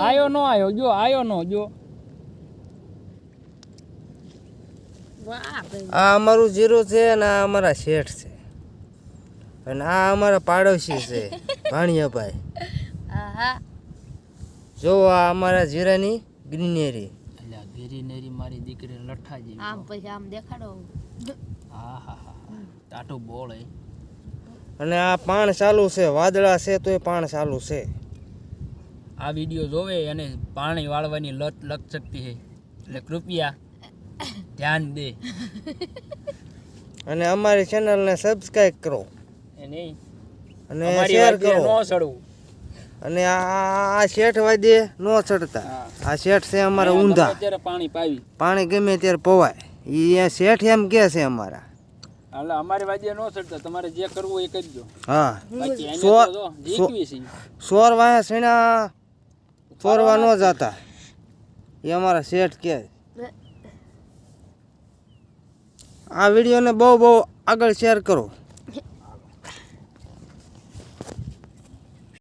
આયો નો આયો જો આયો નો જો આ અમારું જીરું છે અને આ અમારા શેઠ છે અને આ અમારા પાડોશી છે ભાણિયાભાઈ. જો આ અમારા જીરાની ગ્રીનરી. એટલે ગ્રીનરી મારી દીકરી લઠ્ઠા જેવી. આમ પછી આમ દેખાડો. હા હા હા ટાટુ બોળ હે. અને આ પાણ ચાલુ છે, વાદળા છે તો એ પાણ ચાલુ છે. આ વિડિયો જોવે અને પાણી વાળવાની લત લગ શકતી છે એટલે કૃપયા ધ્યાન દે અને અમારી ચેનલને સબસ્ક્રાઇબ કરો અને અને શેર કરો. નો સડવું અને આ શેઠ વાદે નો ચડતા. આ શેઠ છે અમારા ઊંધા. અત્યારે પાણી પાવી પાણી ગમે ત્યારે પવાય. એ શેઠ એમ કે છે અમારા. એટલે અમારી વાજે નો ચડતા, તમારે જે કરવું એ કરજો. હા બાકી એને તો જો જીકવી છે. સોર વાયા સીણા ચોરવા ન જતા એ અમારા શેઠ કે. આ વિડીયોને બહુ આગળ શેર કરો.